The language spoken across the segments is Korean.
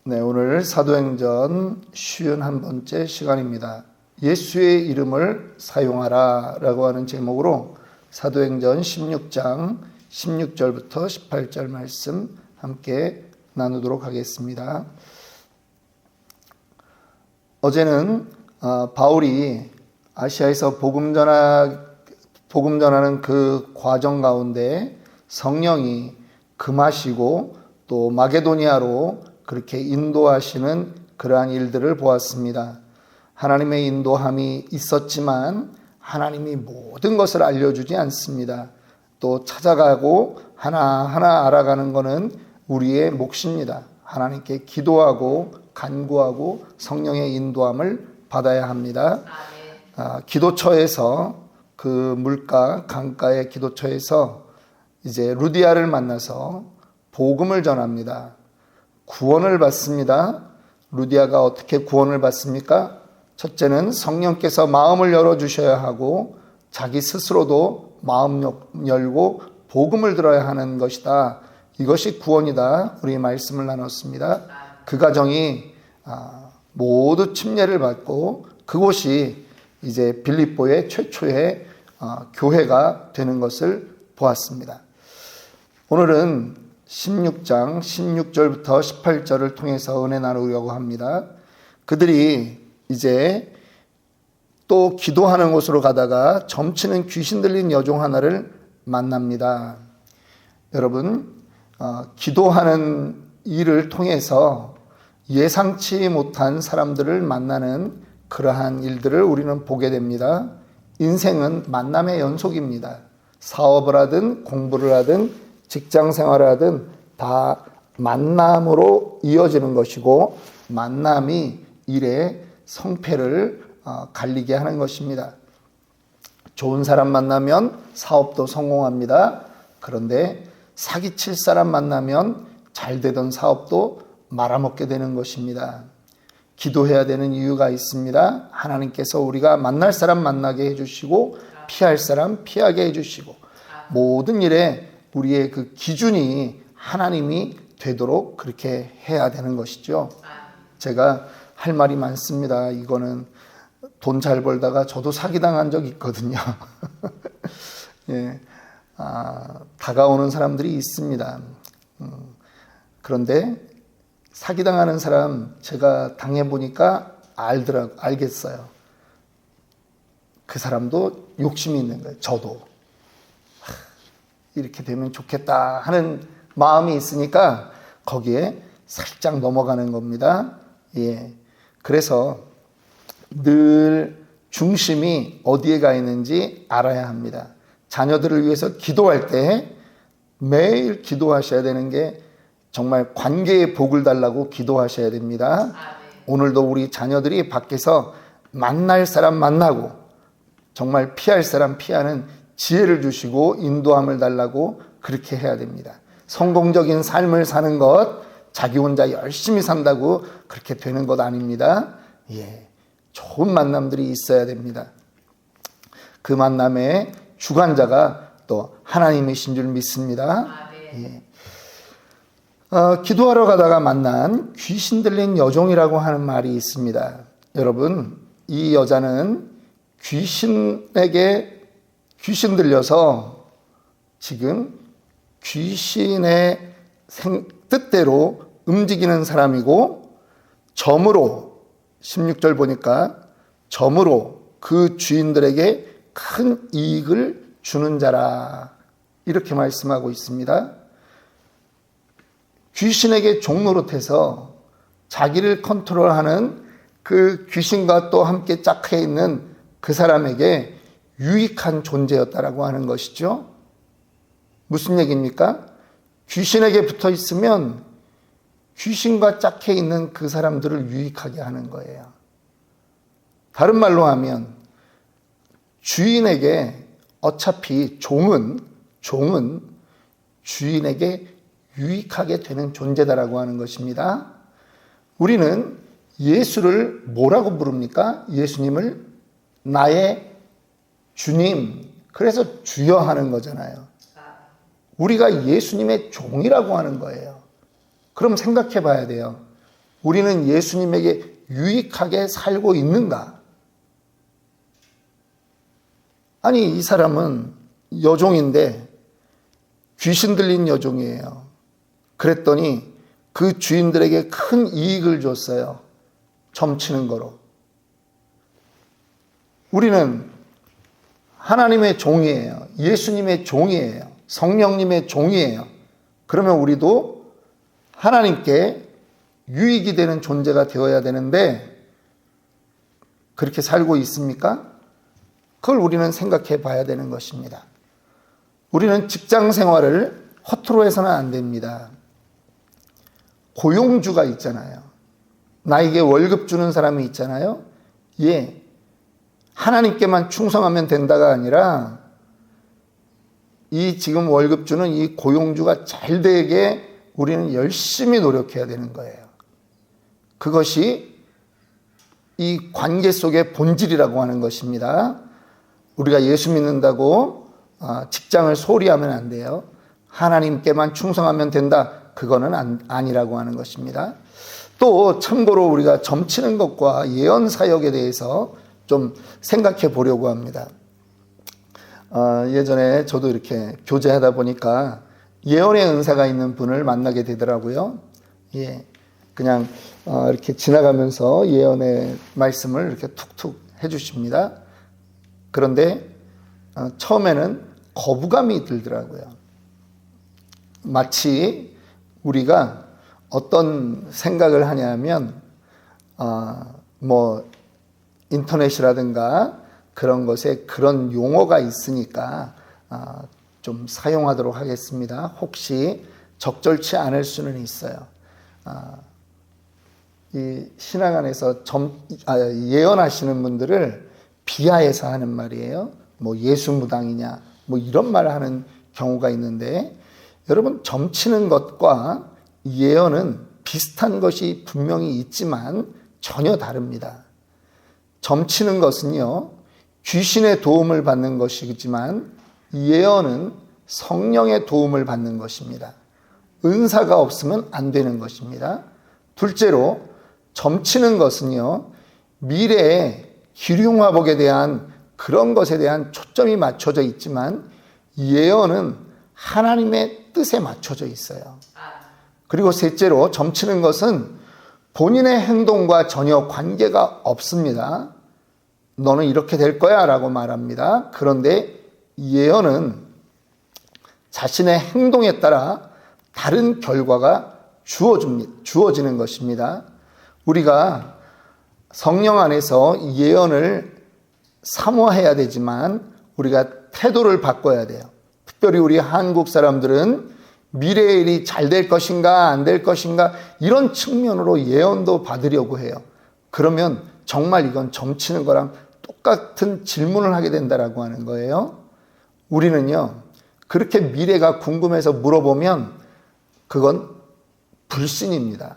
네, 오늘 사도행전 51번째 시간입니다. 예수의 이름을 사용하라 라고 하는 제목으로 사도행전 16장 16절부터 18절 말씀 함께 나누도록 하겠습니다. 어제는 바울이 아시아에서 복음 전하는 그 과정 가운데 성령이 금하시고 또 마게도니아로 그렇게 인도하시는 그러한 일들을 보았습니다. 하나님의 인도함이 있었지만 하나님이 모든 것을 알려주지 않습니다. 또 찾아가고 하나하나 알아가는 것은 우리의 몫입니다. 하나님께 기도하고 간구하고 성령의 인도함을 받아야 합니다. 기도처에서 그 물가 강가의 기도처에서 이제 루디아를 만나서 복음을 전합니다. 구원을 받습니다. 루디아가 어떻게 구원을 받습니까? 첫째는 성령께서 마음을 열어주셔야 하고 자기 스스로도 마음 열고 복음을 들어야 하는 것이다. 이것이 구원이다. 우리 말씀을 나눴습니다. 그 가정이 모두 침례를 받고 그곳이 이제 빌립보의 최초의 교회가 되는 것을 보았습니다. 오늘은 16장 16절부터 18절을 통해서 은혜 나누려고 합니다. 그들이 이제 또 기도하는 곳으로 가다가 점치는 귀신 들린 여종 하나를 만납니다. 여러분, 기도하는 일을 통해서 예상치 못한 사람들을 만나는 그러한 일들을 우리는 보게 됩니다. 인생은 만남의 연속입니다. 사업을 하든 공부를 하든 직장 생활을 하든 다 만남으로 이어지는 것이고 만남이 일의 성패를 갈리게 하는 것입니다. 좋은 사람 만나면 사업도 성공합니다. 그런데 사기칠 사람 만나면 잘 되던 사업도 말아먹게 되는 것입니다. 기도해야 되는 이유가 있습니다. 하나님께서 우리가 만날 사람 만나게 해주시고 피할 사람 피하게 해주시고 모든 일에 우리의 그 기준이 하나님이 되도록 그렇게 해야 되는 것이죠. 제가 할 말이 많습니다. 이거는 돈 잘 벌다가 저도 사기당한 적이 있거든요. 예, 다가오는 사람들이 있습니다. 그런데 사기당하는 사람 제가 당해보니까 알겠어요. 그 사람도 욕심이 있는 거예요. 저도. 이렇게 되면 좋겠다 하는 마음이 있으니까 거기에 살짝 넘어가는 겁니다. 예. 그래서 늘 중심이 어디에 가 있는지 알아야 합니다. 자녀들을 위해서 기도할 때 매일 기도하셔야 되는 게 정말 관계의 복을 달라고 기도하셔야 됩니다. 오늘도 우리 자녀들이 밖에서 만날 사람 만나고 정말 피할 사람 피하는 지혜를 주시고 인도함을 달라고 그렇게 해야 됩니다. 성공적인 삶을 사는 것, 자기 혼자 열심히 산다고 그렇게 되는 것 아닙니다. 예, 좋은 만남들이 있어야 됩니다. 그 만남의 주관자가 또 하나님이신 줄 믿습니다. 예. 기도하러 가다가 만난 귀신 들린 여종이라고 하는 말이 있습니다. 여러분, 이 여자는 귀신 들려서 지금 귀신의 뜻대로 움직이는 사람이고 점으로 16절 보니까 점으로 그 주인들에게 큰 이익을 주는 자라 이렇게 말씀하고 있습니다. 귀신에게 종노릇해서 자기를 컨트롤하는 그 귀신과 또 함께 짝해 있는 그 사람에게 유익한 존재였다라고 하는 것이죠. 무슨 얘기입니까? 귀신에게 붙어 있으면 귀신과 짝해 있는 그 사람들을 유익하게 하는 거예요. 다른 말로 하면 주인에게 어차피 종은 주인에게 유익하게 되는 존재다라고 하는 것입니다. 우리는 예수를 뭐라고 부릅니까? 예수님을 나의 주님, 그래서 주여 하는 거잖아요. 우리가 예수님의 종이라고 하는 거예요. 그럼 생각해 봐야 돼요. 우리는 예수님에게 유익하게 살고 있는가? 아니, 이 사람은 여종인데 귀신 들린 여종이에요. 그랬더니 그 주인들에게 큰 이익을 줬어요. 점치는 거로. 우리는 하나님의 종이에요. 예수님의 종이에요. 성령님의 종이에요. 그러면 우리도 하나님께 유익이 되는 존재가 되어야 되는데 그렇게 살고 있습니까? 그걸 우리는 생각해 봐야 되는 것입니다. 우리는 직장 생활을 허투루 해서는 안 됩니다. 고용주가 있잖아요. 나에게 월급 주는 사람이 있잖아요. 예, 하나님께만 충성하면 된다가 아니라 이 지금 월급 주는 이 고용주가 잘 되게 우리는 열심히 노력해야 되는 거예요. 그것이 이 관계 속의 본질이라고 하는 것입니다. 우리가 예수 믿는다고 직장을 소홀히 하면 안 돼요. 하나님께만 충성하면 된다. 그거는 아니라고 하는 것입니다. 또 참고로 우리가 점치는 것과 예언 사역에 대해서 좀 생각해 보려고 합니다. 예전에 저도 이렇게 교제하다 보니까 예언의 은사가 있는 분을 만나게 되더라고요. 예, 그냥 이렇게 지나가면서 예언의 말씀을 이렇게 툭툭 해주십니다. 그런데 처음에는 거부감이 들더라고요. 마치 우리가 어떤 생각을 하냐면 뭐 인터넷이라든가 그런 것에 그런 용어가 있으니까 좀 사용하도록 하겠습니다. 혹시 적절치 않을 수는 있어요. 이 신앙 안에서 예언하시는 분들을 비하해서 하는 말이에요. 뭐 예수무당이냐 뭐 이런 말을 하는 경우가 있는데 여러분, 점치는 것과 예언은 비슷한 것이 분명히 있지만 전혀 다릅니다. 점치는 것은요, 귀신의 도움을 받는 것이지만 예언은 성령의 도움을 받는 것입니다. 은사가 없으면 안 되는 것입니다. 둘째로 점치는 것은요, 미래의 기륭화복에 대한 그런 것에 대한 초점이 맞춰져 있지만 예언은 하나님의 뜻에 맞춰져 있어요. 그리고 셋째로 점치는 것은 본인의 행동과 전혀 관계가 없습니다. 너는 이렇게 될 거야 라고 말합니다. 그런데 예언은 자신의 행동에 따라 다른 결과가 주어지는 것입니다. 우리가 성령 안에서 예언을 사모해야 되지만 우리가 태도를 바꿔야 돼요. 특별히 우리 한국 사람들은 미래의 일이 잘 될 것인가 안 될 것인가 이런 측면으로 예언도 받으려고 해요. 그러면 정말 이건 점치는 거랑 똑같은 질문을 하게 된다라고 하는 거예요. 우리는요, 그렇게 미래가 궁금해서 물어보면 그건 불신입니다.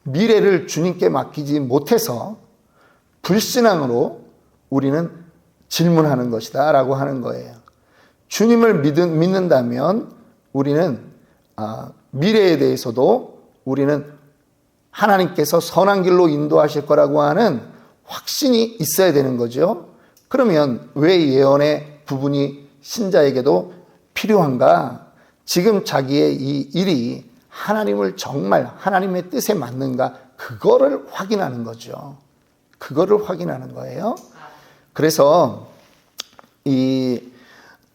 미래를 주님께 맡기지 못해서 불신앙으로 우리는 질문하는 것이다 라고 하는 거예요. 주님을 믿는다면 우리는 미래에 대해서도 우리는 하나님께서 선한 길로 인도하실 거라고 하는 확신이 있어야 되는 거죠. 그러면 왜 예언의 부분이 신자에게도 필요한가? 지금 자기의 이 일이 하나님을 정말 하나님의 뜻에 맞는가? 그거를 확인하는 거죠. 그거를 확인하는 거예요. 그래서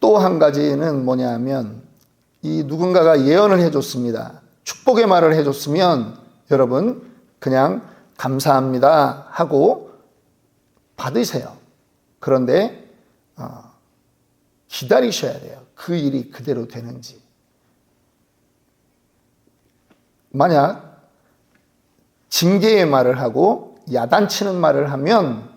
또 한 가지는 뭐냐면 이 누군가가 예언을 해줬습니다. 축복의 말을 해줬으면 여러분 그냥 감사합니다 하고 받으세요. 그런데 기다리셔야 돼요. 그 일이 그대로 되는지. 만약 징계의 말을 하고 야단치는 말을 하면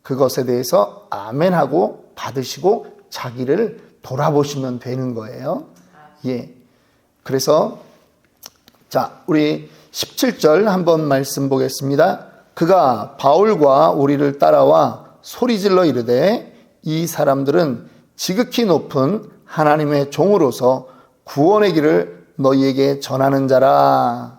그것에 대해서 아멘하고 받으시고 자기를 돌아보시면 되는 거예요. 예. 그래서 자, 우리 17절 한번 말씀 보겠습니다. 그가 바울과 우리를 따라와 소리질러 이르되 이 사람들은 지극히 높은 하나님의 종으로서 구원의 길을 너희에게 전하는 자라.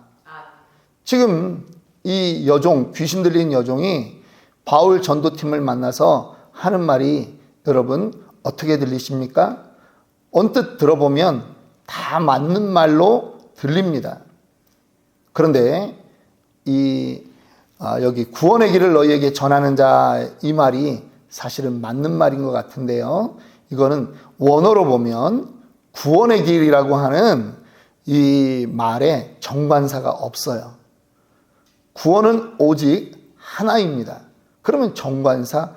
지금 이 여종, 귀신 들린 여종이 바울 전도팀을 만나서 하는 말이 여러분 어떻게 들리십니까? 언뜻 들어보면 다 맞는 말로 들립니다. 그런데 여기 구원의 길을 너희에게 전하는 자, 이 말이 사실은 맞는 말인 것 같은데요. 이거는 원어로 보면 구원의 길이라고 하는 이 말에 정관사가 없어요. 구원은 오직 하나입니다. 그러면 정관사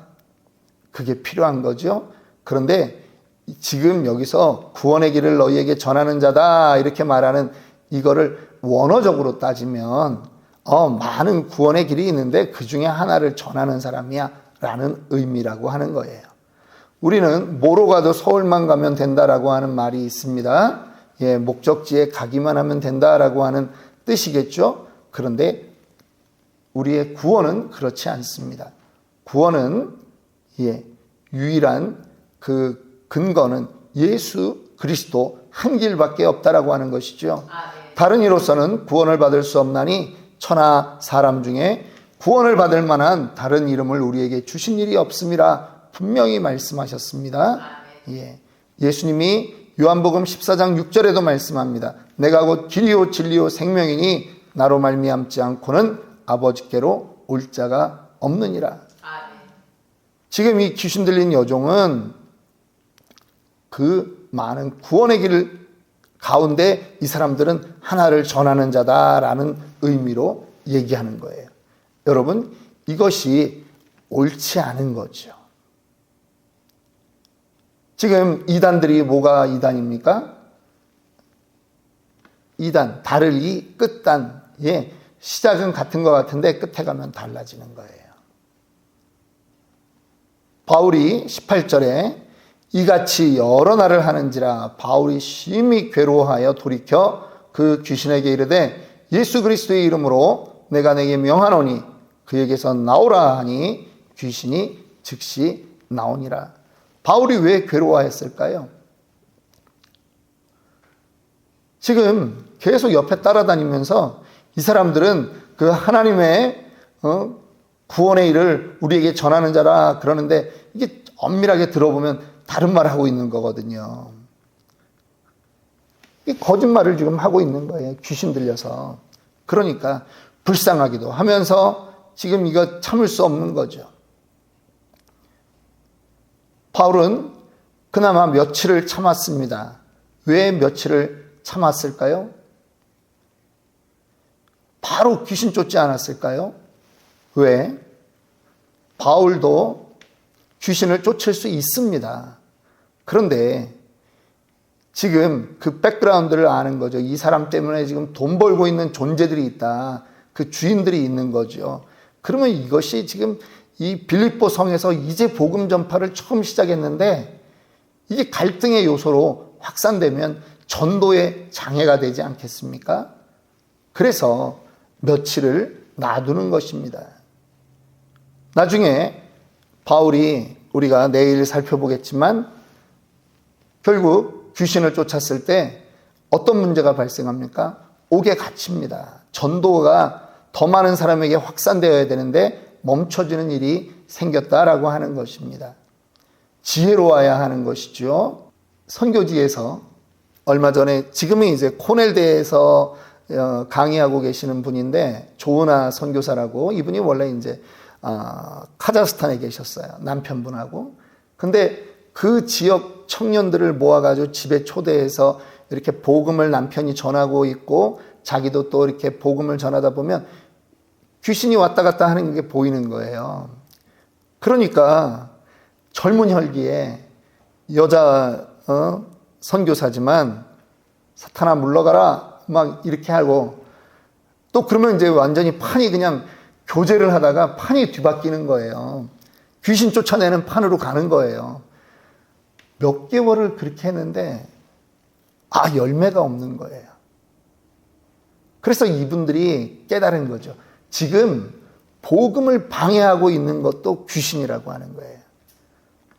그게 필요한 거죠. 그런데 지금 여기서 구원의 길을 너희에게 전하는 자다 이렇게 말하는 이거를 원어적으로 따지면 많은 구원의 길이 있는데 그 중에 하나를 전하는 사람이야 라는 의미라고 하는 거예요. 우리는 뭐로 가도 서울만 가면 된다라고 하는 말이 있습니다. 목적지에 가기만 하면 된다라고 하는 뜻이겠죠. 그런데 우리의 구원은 그렇지 않습니다. 구원은 유일한 그 근거는 예수 그리스도 한 길밖에 없다라고 하는 것이죠. 다른 이로서는 구원을 받을 수 없나니 천하 사람 중에 구원을 받을 만한 다른 이름을 우리에게 주신 일이 없음이라 분명히 말씀하셨습니다. 예수님이 요한복음 14장 6절에도 말씀합니다. 내가 곧 길이요 진리요 생명이니 나로 말미암지 않고는 아버지께로 올 자가 없느니라. 지금 이 귀신 들린 여종은 그 많은 구원의 길 가운데 이 사람들은 하나를 전하는 자다라는 의미로 얘기하는 거예요. 여러분, 이것이 옳지 않은 거죠. 지금 이단들이 뭐가 이단입니까? 이단, 다를 이 끝단. 시작은 같은 것 같은데 끝에 가면 달라지는 거예요. 바울이 18절에 이같이 여러 날을 하는지라 바울이 심히 괴로워하여 돌이켜 그 귀신에게 이르되 예수 그리스도의 이름으로 내가 내게 명하노니 그에게서 나오라 하니 귀신이 즉시 나오니라. 바울이 왜 괴로워했을까요? 지금 계속 옆에 따라다니면서 이 사람들은 그 하나님의 구원의 일을 우리에게 전하는 자라 그러는데 이게 엄밀하게 들어보면 다른 말 하고 있는 거거든요. 이 거짓말을 지금 하고 있는 거예요. 귀신 들려서. 그러니까 불쌍하기도 하면서 지금 이거 참을 수 없는 거죠. 바울은 그나마 며칠을 참았습니다. 왜 며칠을 참았을까요? 바로 귀신 쫓지 않았을까요? 왜? 바울도 귀신을 쫓을 수 있습니다. 그런데 지금 그 백그라운드를 아는 거죠. 이 사람 때문에 지금 돈 벌고 있는 존재들이 있다. 그 주인들이 있는 거죠. 그러면 이것이 지금 이 빌립보 성에서 이제 복음 전파를 처음 시작했는데 이게 갈등의 요소로 확산되면 전도의 장애가 되지 않겠습니까? 그래서 며칠을 놔두는 것입니다. 나중에 바울이 우리가 내일 살펴보겠지만 결국 귀신을 쫓았을 때 어떤 문제가 발생합니까? 옥에 갇힙니다. 전도가 더 많은 사람에게 확산되어야 되는데 멈춰지는 일이 생겼다라고 하는 것입니다. 지혜로워야 하는 것이죠. 선교지에서 얼마 전에 지금은 이제 코넬대에서 강의하고 계시는 분인데 조은아 선교사라고 이분이 원래 이제 카자흐스탄에 계셨어요. 남편분하고. 근데 그 지역 청년들을 모아가지고 집에 초대해서 이렇게 복음을 남편이 전하고 있고 자기도 또 이렇게 복음을 전하다 보면 귀신이 왔다 갔다 하는 게 보이는 거예요. 그러니까 젊은 혈기에 여자 선교사지만 사탄아 물러가라 막 이렇게 하고 또 그러면 이제 완전히 판이 그냥 교제를 하다가 판이 뒤바뀌는 거예요. 귀신 쫓아내는 판으로 가는 거예요. 몇 개월을 그렇게 했는데 열매가 없는 거예요. 그래서 이분들이 깨달은 거죠. 지금 복음을 방해하고 있는 것도 귀신이라고 하는 거예요.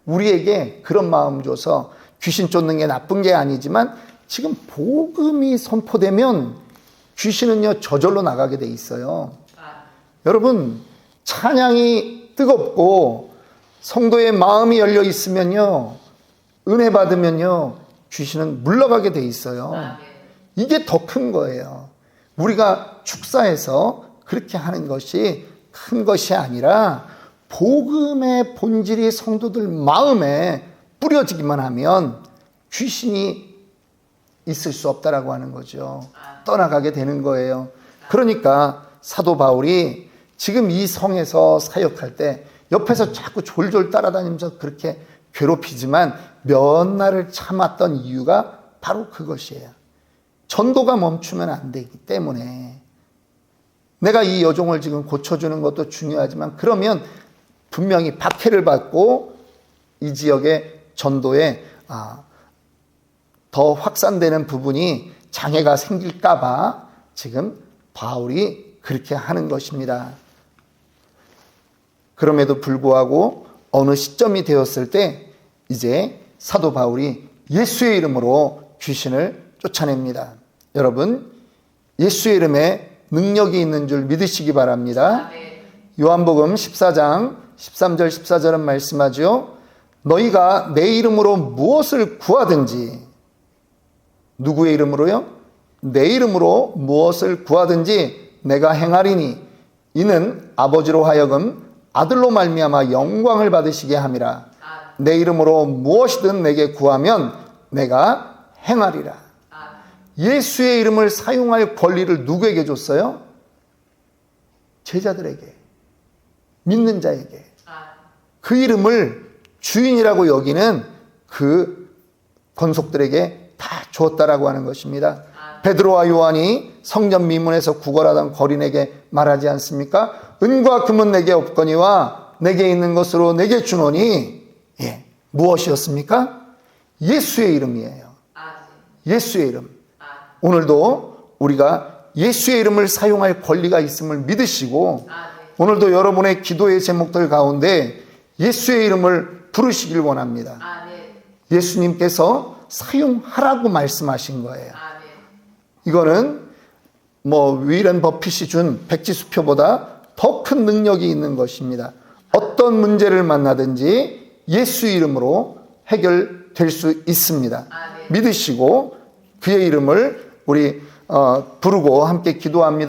우리에게 그런 마음 줘서 귀신 쫓는 게 나쁜 게 아니지만 지금 복음이 선포되면 귀신은요 저절로 나가게 돼 있어요. 여러분, 찬양이 뜨겁고 성도의 마음이 열려 있으면요, 은혜 받으면요, 귀신은 물러가게 돼 있어요. 이게 더 큰 거예요. 우리가 축사해서 그렇게 하는 것이 큰 것이 아니라 복음의 본질이 성도들 마음에 뿌려지기만 하면 귀신이 있을 수 없다라고 하는 거죠. 떠나가게 되는 거예요. 그러니까 사도 바울이 지금 이 성에서 사역할 때 옆에서 자꾸 졸졸 따라다니면서 그렇게 괴롭히지만 몇 날을 참았던 이유가 바로 그것이에요. 전도가 멈추면 안 되기 때문에. 내가 이 여종을 지금 고쳐주는 것도 중요하지만 그러면 분명히 박해를 받고 이 지역의 전도에 더 확산되는 부분이 장애가 생길까 봐 지금 바울이 그렇게 하는 것입니다. 그럼에도 불구하고 어느 시점이 되었을 때 이제 사도 바울이 예수의 이름으로 귀신을 쫓아냅니다. 여러분, 예수의 이름에 능력이 있는 줄 믿으시기 바랍니다. 요한복음 14장 13절 14절은 말씀하죠. 너희가 내 이름으로 무엇을 구하든지, 누구의 이름으로요? 내 이름으로 무엇을 구하든지 내가 행하리니 이는 아버지로 하여금 아들로 말미암아 영광을 받으시게 함이라. 내 이름으로 무엇이든 내게 구하면 내가 행하리라. 예수의 이름을 사용할 권리를 누구에게 줬어요? 제자들에게, 믿는 자에게. 그 이름을 주인이라고 여기는 그 권속들에게 다 주었다라고 하는 것입니다. 베드로와 요한이 성전 미문에서 구걸하던 거린에게 말하지 않습니까? 은과 금은 내게 없거니와 내게 있는 것으로 내게 주노니, 무엇이었습니까? 예수의 이름이에요. 예수의 이름. 오늘도 우리가 예수의 이름을 사용할 권리가 있음을 믿으시고 오늘도 여러분의 기도의 제목들 가운데 예수의 이름을 부르시길 원합니다. 예수님께서 사용하라고 말씀하신 거예요. 이거는 위렌 버핏이 준 백지수표보다 더 큰 능력이 있는 것입니다. 어떤 문제를 만나든지 예수 이름으로 해결될 수 있습니다. 믿으시고 그의 이름을 우리 부르고 함께 기도합니다.